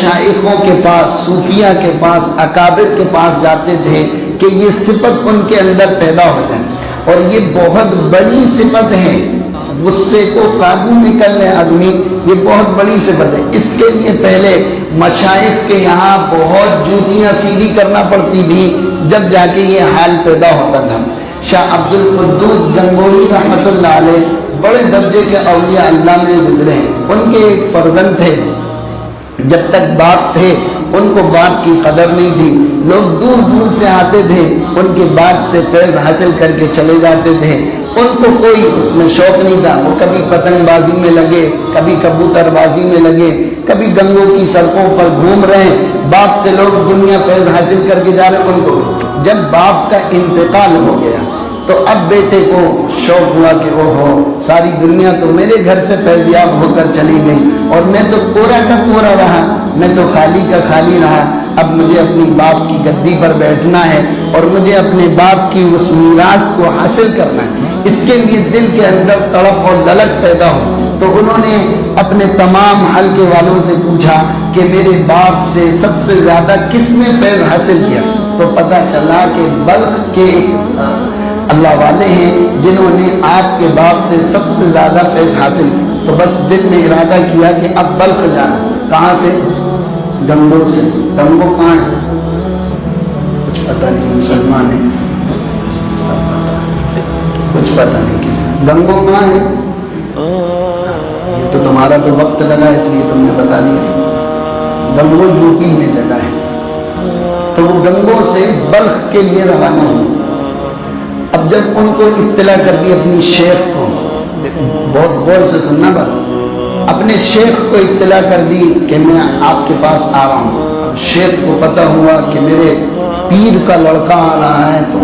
مشائخوں کے پاس، صوفیہ کے پاس، اکابر کے پاس جاتے تھے کہ یہ صفت ان کے اندر پیدا ہو جائے، اور یہ بہت بڑی صفت ہے، غصے کو قابو میں کر لے آدمی، یہ بہت بڑی صفت ہے۔ اس کے لیے پہلے مشائخ کے یہاں بہت جوتیاں سیدھی کرنا پڑتی تھی، جب جا کے یہ حال پیدا ہوتا تھا۔ شاہ عبد القدوس گنگوہی رحمۃ اللہ علیہ بڑے درجے کے اولیاء اللہ میں گزرے ہیں۔ ان کے ایک فرزند تھے، جب تک باپ تھے ان کو باپ کی قدر نہیں تھی، لوگ دور دور سے آتے تھے، ان کے باپ سے فیض حاصل کر کے چلے جاتے تھے، ان کو کوئی اس میں شوق نہیں تھا۔ وہ کبھی پتنگ بازی میں لگے، کبھی کبوتر بازی میں لگے، کبھی گنگوں کی سڑکوں پر گھوم رہے ہیں، باپ سے لوگ دنیا فیض حاصل کر کے جا رہے ہیں۔ ان کو جب باپ کا انتقال ہو گیا تو اب بیٹے کو شوق ہوا کہ اوہو ساری دنیا تو میرے گھر سے فیضیاب ہو کر چلی گئی، اور میں تو کورا کا کورا رہا، میں تو خالی کا خالی رہا، اب مجھے اپنی باپ کی گدی پر بیٹھنا ہے اور مجھے اپنے باپ کی اس میراث کو حاصل کرنا ہے۔ اس کے لیے دل کے اندر تڑپ اور للک پیدا ہو، تو انہوں نے اپنے تمام حلقے والوں سے پوچھا کہ میرے باپ سے سب سے زیادہ کس نے فیض حاصل کیا؟ تو پتہ چلا کہ بلخ کے اللہ والے ہیں جنہوں نے آپ کے باپ سے سب سے زیادہ فیض حاصل کیا۔ تو بس دل میں ارادہ کیا کہ اب بلخ جانا۔ کہاں سے؟ گنگوں سے۔ گنگوں کہاں ہے؟ کچھ پتہ نہیں، مسلمان ہیں، کچھ پتہ نہیں کسی۔ گنگوں کہاں ہے؟ یہ تو تمہارا تو وقت لگا اس لیے تم نے بتا دیا۔ گنگوں یوپی میں جگہ ہے۔ تو وہ گنگوں سے بلخ کے لیے روانہ ہوئے۔ اب جب ان کو اطلاع کر دی اپنی شیخ کو، بہت غور سے سننا بات، اپنے شیخ کو اطلاع کر دی کہ میں آپ کے پاس آ رہا ہوں۔ اب شیخ کو پتہ ہوا کہ میرے پیر کا لڑکا آ رہا ہے، تو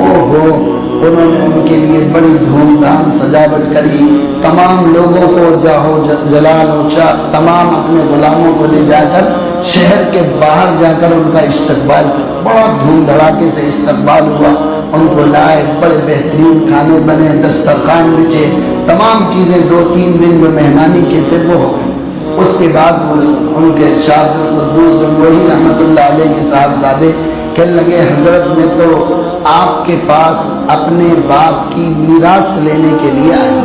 انہوں نے ان کے لیے بڑی دھوم دھام سجاوٹ کری، تمام لوگوں کو جاہو جلال اونچا، تمام اپنے غلاموں کو لے جا کر شہر کے باہر جا کر ان کا استقبال کیا۔ بڑا دھوم دھڑاکے سے استقبال ہوا، ان کو لائے، بڑے بہترین کھانے بنے، دسترخوان بچے، تمام چیزیں 2-3 دن جو مہمانی کے تھے وہ ہو گئے۔ اس کے بعد ان کے شاہ عبد القدوس گنگوہی رحمۃ اللہ علیہ کے صاحبزادے کہنے لگے حضرت میں تو آپ کے پاس اپنے باپ کی میراث لینے کے لیے آئے،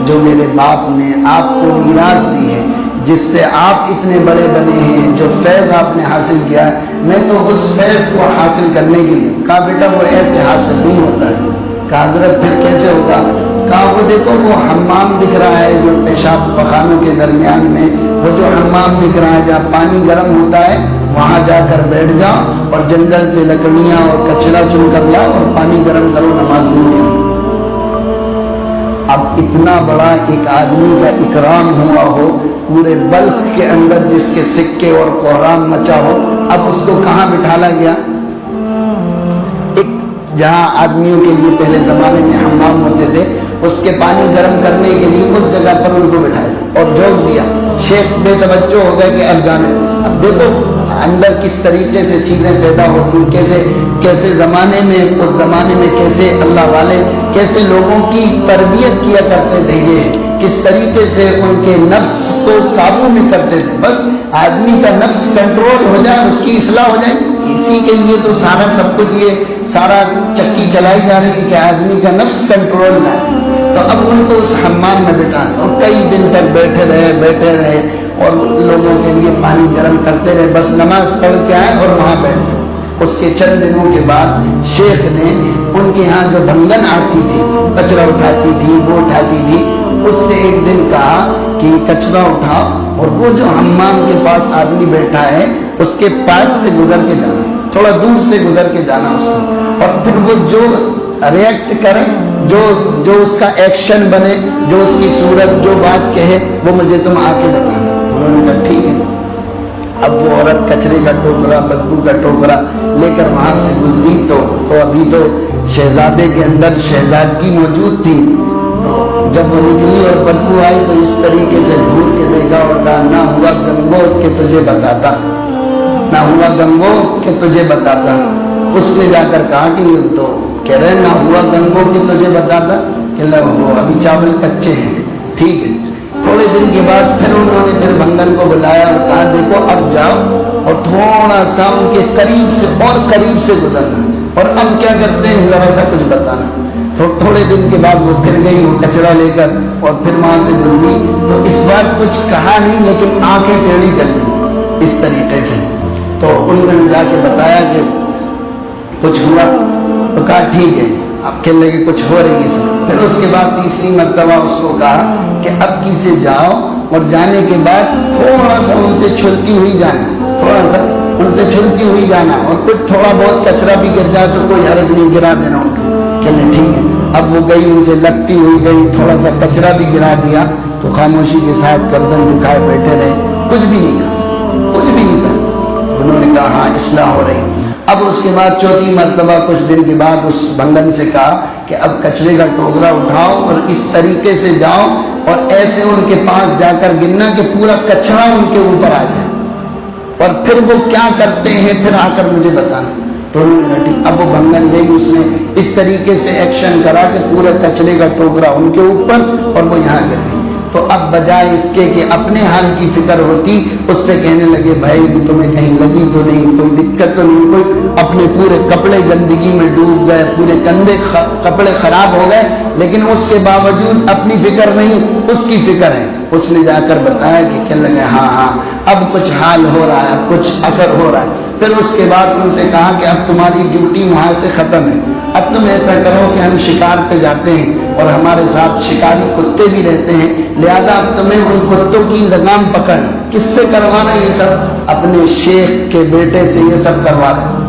جو میرے باپ نے آپ کو میراث دی ہے، جس سے آپ اتنے بڑے بنے ہیں، جو فیض آپ نے حاصل کیا ہے، میں تو اس فیض کو حاصل کرنے کے لیے۔ کہا بیٹا وہ ایسے حاصل نہیں ہوتا ہے۔ کہا حضرت پھر کیسے ہوگا؟ کہا وہ دیکھو وہ حمام دکھ رہا ہے جو پیشاب پخانوں کے درمیان میں، وہ جو حمام دکھ رہا ہے جہاں پانی گرم ہوتا ہے، وہاں جا کر بیٹھ جاؤ اور جنگل سے لکڑیاں اور کچرا چن کر لاؤ اور پانی گرم کرو نماز کے لیے۔ اب اتنا بڑا ایک آدمی کا اکرام ہوا ہو پورے بلخ کے اندر، جس کے سکے اور کوہرام مچا ہو، اب اس کو کہاں بٹھالا گیا؟ ایک جہاں آدمیوں کے لیے پہلے زمانے میں حمام ہوتے تھے، اس کے پانی گرم کرنے کے لیے اس جگہ پر ان کو بٹھایا اور جھونک دیا۔ شیخ بے توجہ ہو گئے کہ اب جانے۔ اب دیکھو اندر کس طریقے سے چیزیں پیدا ہوتی، کیسے زمانے میں، اس زمانے میں کیسے اللہ والے کیسے لوگوں کی تربیت کیا کرتے تھے، یہ کس طریقے سے ان کے نفس کو قابو میں کرتے تھے۔ بس آدمی کا نفس کنٹرول ہو جائے، اس کی اصلاح ہو جائے، اسی کے لیے تو سارا سب کچھ، یہ سارا چکی چلائی جا رہی ہے کہ آدمی کا نفس کنٹرول میں آئے۔ تو اب ان کو اس حمام میں بٹھا اور کئی دن تک بیٹھے رہے اور لوگوں کے لیے پانی گرم کرتے رہے، بس نماز پڑھ کے آئے اور وہاں بیٹھے۔ اس کے چند دنوں کے بعد شیخ نے ان کے ہاں جو بھنگن آتی تھی، کچرا اٹھاتی تھی، وہ اٹھاتی تھی، اس سے ایک دن کہا کہ کچرا اٹھاؤ اور وہ جو حمام کے پاس آدمی بیٹھا ہے اس کے پاس سے گزر کے جانا، تھوڑا دور سے گزر کے جانا اس سے، اور پھر وہ جو ریئیکٹ کرے، جو اس کا ایکشن بنے، جو اس کی صورت، جو بات کہے، وہ مجھے تم آ کے بتانا۔ انہوں نے کہا ٹھیک ہے۔ اب وہ عورت کچرے کا ٹوکرا، بدبو کا ٹوکرا لے کر وہاں سے گزری، تو ابھی تو شہزادے کے اندر شہزادگی موجود تھی، تو جب وہ نکلی اور بدبو آئی تو اس طریقے سے گھور کے دیکھا اور کہا نہ ہوا گنگو کہ تجھے بتاتا، نہ ہوا گنگو کہ تجھے بتاتا۔ اس نے جا کر کہا کہ یہ تو کہہ رہے نہ ہوا گنگو کہ تجھے بتاتا، کہ وہ ابھی چاول کچے ہیں، ٹھیک ہے۔ تھوڑے دن کے بعد پھر انہوں نے بھنگن کو بلایا اور کہا دیکھو اب جاؤ اور اور تھوڑا سا ان کے قریب سے اور قریب سے گزرنا، اور اب کیا کرتے ہیں ذرا سا کچھ بتانا. تو تھوڑے دن کے بعد وہ پھر گئی وہ کچرا لے کر اور پھر وہاں سے گزری. تو اس بار کچھ کہا نہیں لیکن آنکھیں ٹیڑھی کر لی اس طریقے سے. تو انہوں نے جا کے بتایا کہ کچھ ہوا. تو کہا ٹھیک ہے. اب کہنے لگے کچھ ہو رہی ہے. پھر اس کے بعد تیسری مرتبہ اس کو کہا کہ اب کسی جاؤ اور جانے کے بعد تھوڑا سا ان سے چھلتی ہوئی جانا، تھوڑا سا ان سے چھلتی ہوئی جانا، اور کچھ تھوڑا بہت کچرا بھی گر جائے تو کوئی حرج نہیں، گرا دینا ان کو. کہنے ٹھیک ہے. اب وہ گئی ان سے لگتی ہوئی گئی، تھوڑا سا کچرا بھی گرا دیا تو خاموشی کے ساتھ گردن دکھائے بیٹھے رہے، کچھ بھی نہیں کہا، کچھ بھی نہیں کہا. انہوں نے کہا ہاں اصلاح ہو رہی. اب اس کے بعد چوتھی مرتبہ کچھ دن کے بعد اس بنگن سے کہا کہ اب کچرے کا ٹوکرا اٹھاؤ اور اس طریقے سے جاؤ اور ایسے ان کے پاس جا کر گرنا کہ پورا کچرا ان کے اوپر آ جائے، اور پھر وہ کیا کرتے ہیں پھر آ کر مجھے بتانا. تو انہوں نے ٹھیک. اب وہ بنگن گئی، اس نے اس طریقے سے ایکشن کرا کہ پورے کچرے کا ٹوکرا ان کے اوپر اور وہ یہاں گر گئی. تو اب بجائے اس کے کہ اپنے حال کی فکر ہوتی، اس سے کہنے لگے بھائی تمہیں کہیں لگی تو نہیں، کوئی دقت تو نہیں، کوئی اپنے پورے کپڑے گندگی میں ڈوب گئے، پورے گندے کپڑے خراب ہو گئے، لیکن اس کے باوجود اپنی فکر نہیں، اس کی فکر ہے. اس نے جا کر بتایا کہ کہنے لگے ہاں ہاں اب کچھ حال ہو رہا ہے، کچھ اثر ہو رہا ہے. پھر اس کے بعد ان سے کہا کہ اب تمہاری ڈیوٹی وہاں سے ختم ہے، اب تم ایسا کرو کہ ہم شکار پہ جاتے ہیں اور ہمارے ساتھ شکاری کتے بھی رہتے ہیں، لہذا اب تمہیں ان کتوں کی لگام پکڑنا. کس سے کروانا یہ سب؟ اپنے شیخ کے بیٹے سے یہ سب کروا رہے.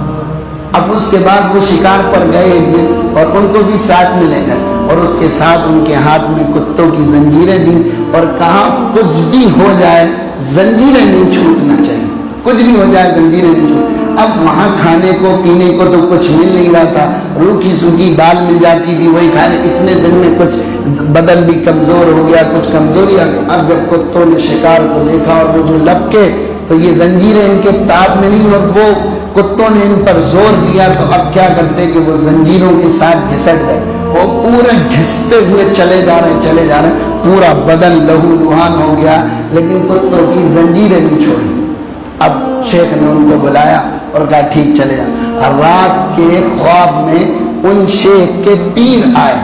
اب اس کے بعد وہ شکار پر گئے ایک دن اور ان کو بھی ساتھ میں لے گئے اور اس کے ساتھ ان کے ہاتھ میں کتوں کی زنجیریں دی اور کہا کچھ بھی ہو جائے زنجیریں نہیں چھوٹنا چاہیے، کچھ بھی ہو جائے زنجیریں نہیں چھوٹ. اب وہاں کھانے کو پینے کو تو کچھ مل نہیں رہا تھا، روکھی سوکھی دال مل جاتی تھی وہی کھانے. اتنے دن میں کچھ بدن بھی کمزور ہو گیا، کچھ کمزوری آ گئی. اب جب کتوں نے شکار کو دیکھا اور وہ جو لپکے تو یہ زنجیریں ان کے تاب میں نہیں اور وہ کتوں نے ان پر زور دیا تو اب کیا کرتے کہ وہ زنجیروں کے ساتھ گھسٹ گئے. وہ پورے گھستے ہوئے چلے جا رہے، پورا بدن لہو لہان ہو گیا لیکن کتوں کی زنجیریں نہیں چھوڑی. اب شیخ نے ان کو بلایا اور کہا ٹھیک چلے جا. رات کے خواب میں ان شیخ کے پیر آئے،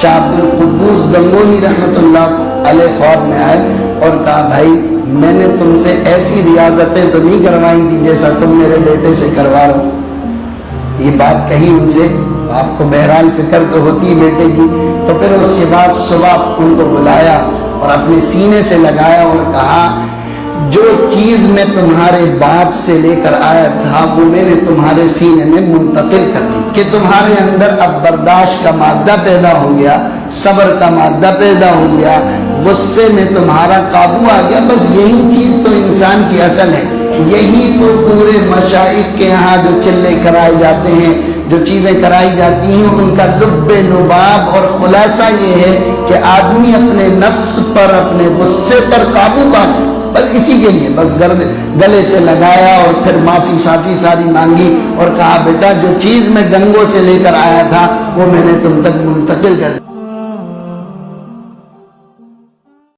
شاہ عبد القدوس گنگوہی رحمت اللہ علیہ خواب میں آئے اور کہا بھائی میں نے تم سے ایسی ریاضتیں تو نہیں کروائی تھی جیسا تم میرے بیٹے سے کروا رہے ہو. یہ بات کہی ان سے. آپ کو بہرحال فکر تو ہوتی ہے بیٹے کی. تو پھر اس کے بعد صبح ان کو بلایا اور اپنے سینے سے لگایا اور کہا جو چیز میں تمہارے باپ سے لے کر آیا تھا وہ میں نے تمہارے سینے میں منتقل کر دی کہ تمہارے اندر اب برداشت کا مادہ پیدا ہو گیا، صبر کا مادہ پیدا ہو گیا، غصے میں تمہارا قابو آ گیا. بس یہی چیز تو انسان کی اصل ہے. یہی تو پورے مشائخ کے یہاں جو چلے کرائے جاتے ہیں، جو چیزیں کرائی جاتی ہیں، ان کا لب لباب اور خلاصہ یہ ہے کہ آدمی اپنے نفس پر، اپنے غصے پر قابو پا لے. بس اسی کے لیے بس گلے سے لگایا اور پھر معافی صافی ساری مانگی اور کہا بیٹا جو چیز میں گنگوں سے لے کر آیا تھا وہ میں نے تم تک منتقل کر دی.